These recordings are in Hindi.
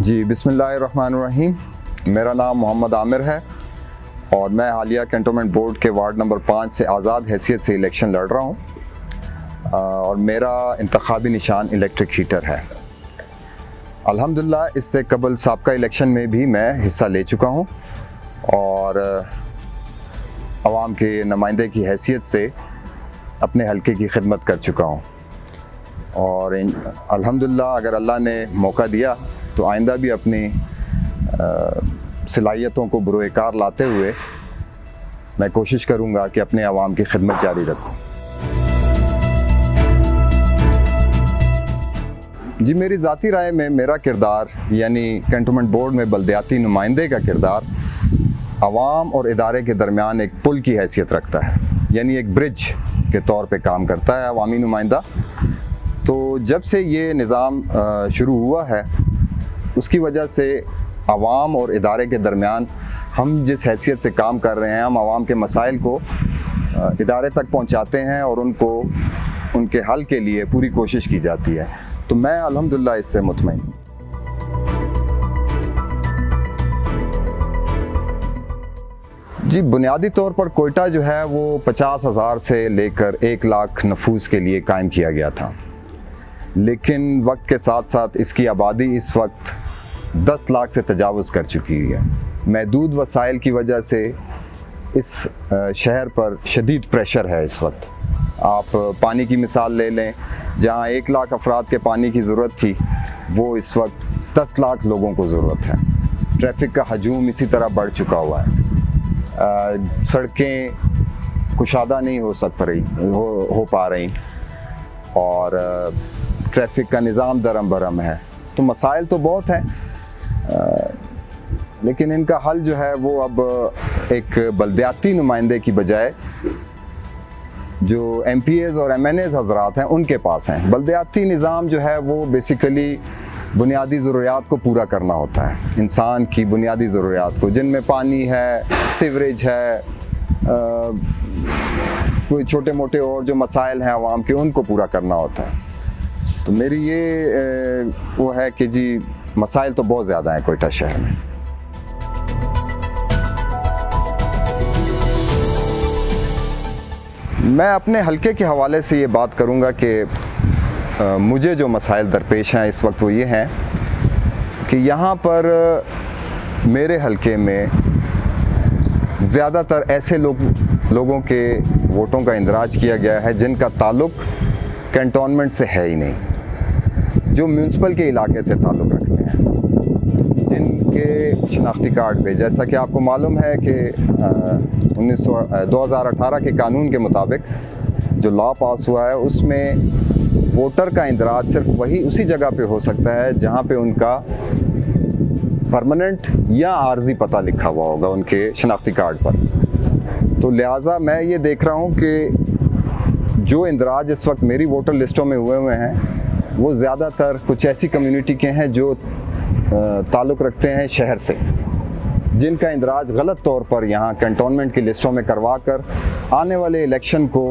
जी बिस्मिल्लाहिर्रहमानिर्रहीम। मेरा नाम मोहम्मद आमिर है और मैं हालिया कैंटोनमेंट बोर्ड के वार्ड नंबर 5 से आज़ाद हैसियत से इलेक्शन लड़ रहा हूँ और मेरा इंतखाबी निशान इलेक्ट्रिक हीटर है। अल्हम्दुलिल्लाह इससे कबल साबका इलेक्शन में भी मैं हिस्सा ले चुका हूँ और आवाम के नुमाइंदे की हैसियत से अपने हलके की खिदमत कर चुका हूँ और अल्हम्दुलिल्लाह अगर अल्लाह ने मौका दिया तो आइंदा भी अपनी सलाहियतों को बुरोकार लाते हुए मैं कोशिश करूँगा कि अपने आवाम की खिदमत जारी रखूँ। जी मेरी ज़ाती राय में मेरा किरदार यानी कैंटोनमेंट बोर्ड में बल्दियाती नुमाइंदे का किरदार आवाम और इदारे के दरमियान एक पुल की हैसियत रखता है, यानी एक ब्रिज के तौर पे काम करता है अवामी नुमाइंदा। तो जब से ये निज़ाम शुरू हुआ है उसकी वजह से आवाम और इदारे के दरमियान हम जिस हैसियत से काम कर रहे हैं, हम आवाम के मसाइल को इदारे तक पहुंचाते हैं और उनको उनके हल के लिए पूरी कोशिश की जाती है। तो मैं अल्हम्दुलिल्लाह इससे मुतमईन हूँ। जी बुनियादी तौर पर कोयटा जो है वो 50,000 से लेकर 1 लाख नफूस के लिए कायम किया गया था, लेकिन वक्त के साथ साथ इसकी आबादी इस वक्त 10 लाख से तजावुज़ कर चुकी है। महदूद वसाइल की वजह से इस शहर पर शदीद प्रेशर है इस वक्त। आप पानी की मिसाल ले लें, जहाँ 1 लाख अफराद के पानी की ज़रूरत थी वो इस वक्त 10 लाख लोगों को ज़रूरत है। ट्रैफिक का हजूम इसी तरह बढ़ चुका हुआ है। सड़कें कुशादा नहीं हो पा रही और ट्रैफिक का निज़ाम दरम बरम है। तो मसाइल तो बहुत हैं, लेकिन इनका हल जो है वो अब एक बल्दियाती नुमाइंदे की बजाय जो MPAs और MNAs हज़रात हैं उनके पास हैं। बल्दियाती निज़ाम जो है वो बेसिकली बुनियादी ज़रूरियात को पूरा करना होता है, इंसान की बुनियादी ज़रूरियात को, जिनमें पानी है, सीवरेज है, कोई छोटे मोटे और जो मसाइल हैं आवाम के उनको पूरा करना होता है। तो मेरी ये वो है कि जी मसाइल तो बहुत ज़्यादा हैं कोयटा शहर में। मैं अपने हलके के हवाले से ये बात करूँगा कि मुझे जो मसाइल दरपेश हैं इस वक्त वो ये हैं कि यहाँ पर मेरे हलके में ज़्यादातर ऐसे लोगों के वोटों का इंदराज किया गया है जिनका ताल्लुक़ कैंटोनमेंट से है ही नहीं, जो म्यूनसिपल के इलाके से ताल्लुक़ रखते हैं, जिनके शनाख्ती कार्ड पे, जैसा कि आपको मालूम है कि 2018 के कानून के मुताबिक जो लॉ पास हुआ है उसमें वोटर का इंदराज सिर्फ उसी जगह पे हो सकता है जहाँ पे उनका परमानेंट या आर्जी पता लिखा हुआ होगा उनके शनाख्ती कार्ड पर। तो लिहाजा मैं ये देख रहा हूँ कि जो इंदराज इस वक्त मेरी वोटर लिस्टों में हुए हैं वो ज़्यादातर कुछ ऐसी कम्युनिटी के हैं जो ताल्लुक़ रखते हैं शहर से, जिनका इंदराज गलत तौर पर यहाँ कैंटोनमेंट की लिस्टों में करवा कर आने वाले इलेक्शन को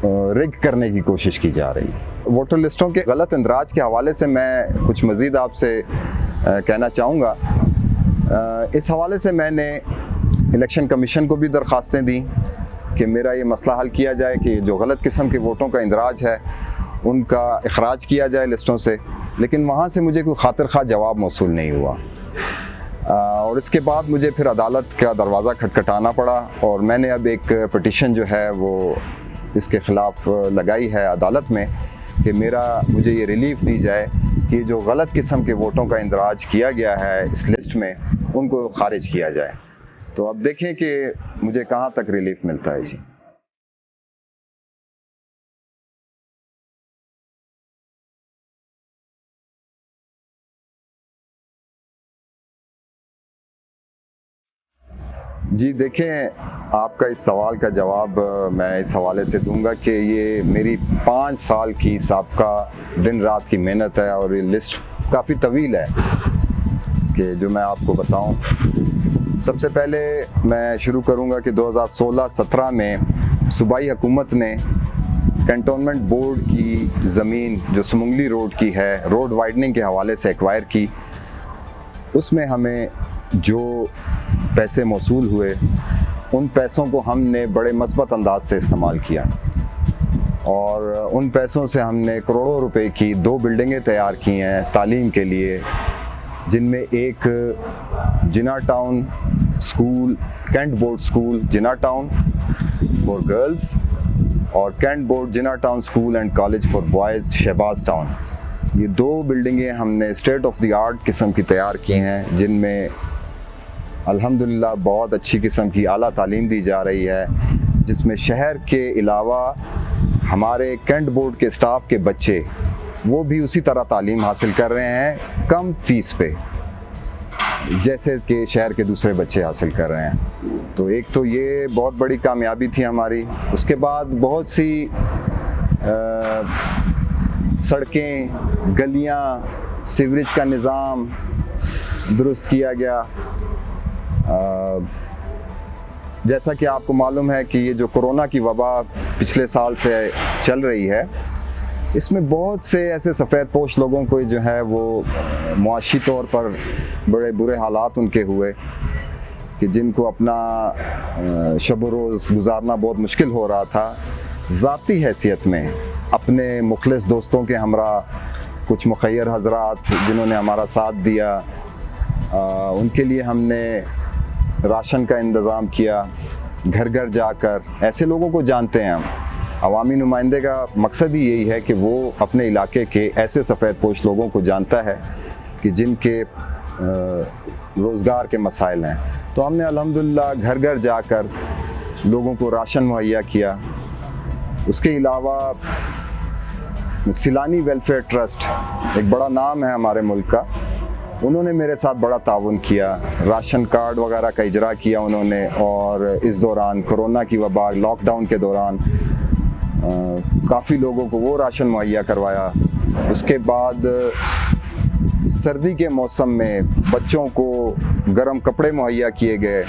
रिग करने की कोशिश की जा रही है। वोटर लिस्टों के गलत इंदराज के हवाले से मैं कुछ मज़ीद आपसे कहना चाहूँगा। इस हवाले से मैंने इलेक्शन कमीशन को भी दरख्वास्तें दी कि मेरा ये मसला हल किया जाए कि जो गलत किस्म के वोटों का इंदराज है उनका इखराज किया जाए लिस्टों से, लेकिन वहाँ से मुझे कोई खातिर खा जवाब मौसूल नहीं हुआ और इसके बाद मुझे फिर अदालत का दरवाज़ा खटखटाना पड़ा और मैंने अब एक पिटीशन जो है वो इसके ख़िलाफ़ लगाई है अदालत में कि मुझे ये रिलीफ दी जाए कि जो गलत किस्म के वोटों का इंदराज किया गया है इस लिस्ट में उनको खारिज किया जाए। तो अब देखें कि मुझे कहाँ तक रिलीफ मिलता है। जी जी देखें, आपका इस सवाल का जवाब मैं इस हवाले से दूंगा कि ये मेरी 5 साल की साबका दिन रात की मेहनत है और ये लिस्ट काफ़ी तवील है कि जो मैं आपको बताऊं। सबसे पहले मैं शुरू करूंगा कि 2016-17 में सूबाई हुकूमत ने कैंटोनमेंट बोर्ड की ज़मीन जो सुमुंगली रोड की है, रोड वाइडनिंग के हवाले से एक्वायर की उसमें हमें जो पैसे मौसूल हुए उन पैसों को हमने बड़े मस्बत अंदाज से इस्तेमाल किया और उन पैसों से हमने करोड़ों रुपए की 2 बिल्डिंगें तैयार की हैं तालीम के लिए, जिनमें एक Jinnah town school, cantt board school Jinnah town for girls और cantt board Jinnah town school and college for boys Shahbaz town. ये 2 बिल्डिंगें हमने स्टेट ऑफ द आर्ट किस्म की तैयार की हैं, जिनमें अल्हम्दुलिल्लाह बहुत अच्छी किस्म की आला तालीम दी जा रही है, जिसमें शहर के अलावा हमारे कैंट बोर्ड के स्टाफ के बच्चे वो भी उसी तरह तालीम हासिल कर रहे हैं कम फ़ीस पे, जैसे कि शहर के दूसरे बच्चे हासिल कर रहे हैं। तो एक तो ये बहुत बड़ी कामयाबी थी हमारी। उसके बाद बहुत सी सड़कें, गलियां, सीवरेज का निज़ाम दुरुस्त किया गया। जैसा कि आपको मालूम है कि ये जो कोरोना की वबा पिछले साल से चल रही है, इसमें बहुत से ऐसे सफ़ेद पोश लोगों को जो है वो मुआशी तौर पर बड़े बुरे हालात उनके हुए कि जिनको अपना शब रोज़ गुजारना बहुत मुश्किल हो रहा था। ज़ाती हैसियत में अपने मुखलिस दोस्तों के हमरा कुछ मुखय्यर हजरात जिन्होंने हमारा साथ दिया, उनके लिए हमने राशन का इंतज़ाम किया। घर घर जाकर ऐसे लोगों को जानते हैं हम, अवामी नुमाइंदे का मकसद ही यही है कि वो अपने इलाके के ऐसे सफ़ेद पोश लोगों को जानता है कि जिनके रोज़गार के मसाइल हैं। तो हमने अल्हम्दुलिल्लाह घर घर जाकर लोगों को राशन मुहैया किया। उसके अलावा सिलानी वेलफेयर ट्रस्ट एक बड़ा नाम है हमारे मुल्क का, उन्होंने मेरे साथ बड़ा ताउन किया, राशन कार्ड वगैरह का इजरा किया उन्होंने। और इस दौरान कोरोना की वबा, लॉकडाउन के दौरान काफ़ी लोगों को वो राशन मुहैया करवाया। उसके बाद सर्दी के मौसम में बच्चों को गर्म कपड़े मुहैया किए गए।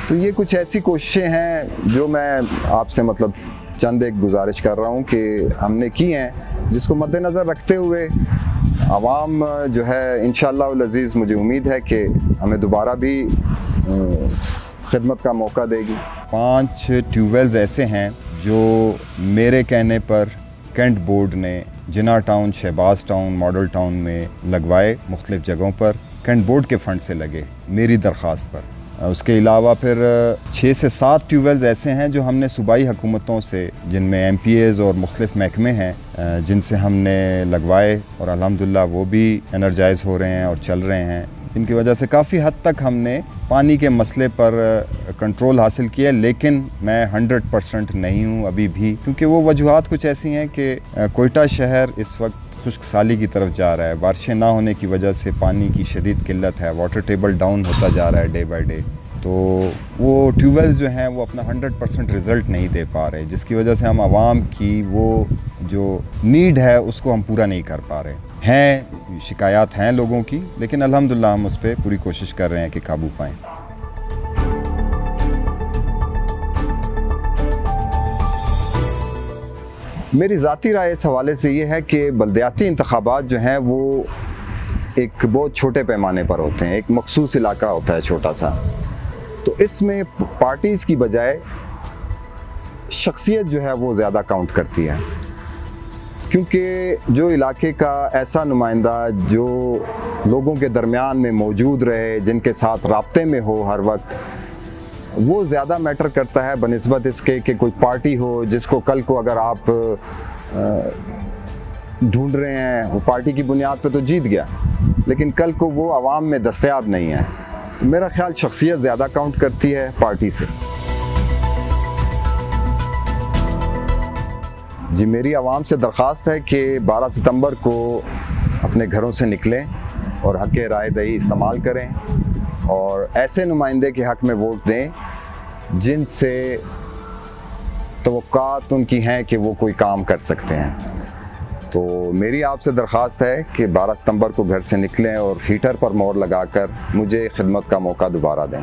तो ये कुछ ऐसी कोशिशें हैं जो मैं आपसे मतलब चंद एक गुजारिश कर रहा हूँ कि हमने की हैं, जिसको मद्देनज़र रखते हुए आवाम जो है इंशाअल्लाह उल अज़ीज़ मुझे उम्मीद है कि हमें दोबारा भी खिदमत का मौका देगी। 5 ट्यूबवेल्स ऐसे हैं जो मेरे कहने पर कैंट बोर्ड ने Jinnah town, Shahbaz town, model town में लगवाए, मुख्तलिफ़ जगहों पर कैंट बोर्ड के फ़ंड से लगे मेरी दरख्वास्त पर। उसके अलावा फिर 6 से 7 ट्यूबवेल्स ऐसे हैं जो हमने सूबाई हुकूमतों से, जिनमें MPAs और मुख्तलिफ़ महकमे हैं, जिनसे हमने लगवाए और अल्हम्दुलिल्लाह वो भी एनर्जाइज़ हो रहे हैं और चल रहे हैं, जिनकी वजह से काफ़ी हद तक हमने पानी के मसले पर कंट्रोल हासिल किया। लेकिन मैं 100% नहीं हूँ अभी भी, क्योंकि वो वजूहात कुछ ऐसी हैं कि कोयटा शहर इस वक्त खुश्क साली की तरफ जा रहा है। बारिशें ना होने की वजह से पानी की शदीद किल्लत है, वाटर टेबल डाउन होता जा रहा है डे बाय डे। तो वो ट्यूबवेल्स जो हैं वो अपना 100% रिज़ल्ट नहीं दे पा रहे, जिसकी वजह से हम आवाम की वो जो नीड है उसको हम पूरा नहीं कर पा रहे हैं। शिकायत हैं लोगों की, लेकिन अल्हम्दुलिल्लाह हम उस पर पूरी कोशिश कर रहे हैं कि काबू पाएँ। मेरी ज़ाती राय इस हवाले से ये है कि बल्दियाती इंतखाबात जो हैं वो एक बहुत छोटे पैमाने पर होते हैं, एक मखसूस इलाका होता है छोटा सा। तो इसमें पार्टीज़ की बजाय शख्सियत जो है वो ज़्यादा काउंट करती है, क्योंकि जो इलाके का ऐसा नुमाइंदा जो लोगों के दरमियान में मौजूद रहे, जिनके साथ राब्ते में हो हर वक्त, वो ज़्यादा मैटर करता है बनिस्बत इसके कि कोई पार्टी हो जिसको कल को अगर आप ढूंढ रहे हैं, वो पार्टी की बुनियाद पे तो जीत गया, लेकिन कल को वो आवाम में दस्तयाब नहीं है। तो मेरा ख्याल शख्सियत ज़्यादा काउंट करती है पार्टी से। जी, मेरी आवाम से दरख्वास्त है कि 12 सितंबर को अपने घरों से निकलें और हक़ राय दही इस्तेमाल करें और ऐसे नुमाइंदे के हक़ में वोट दें जिनसे तवक्कात उनकी हैं कि वो कोई काम कर सकते हैं। तो मेरी आपसे दरख्वास्त है कि 12 सितंबर को घर से निकलें और हीटर पर मोहर लगाकर मुझे खिदमत का मौका दोबारा दें।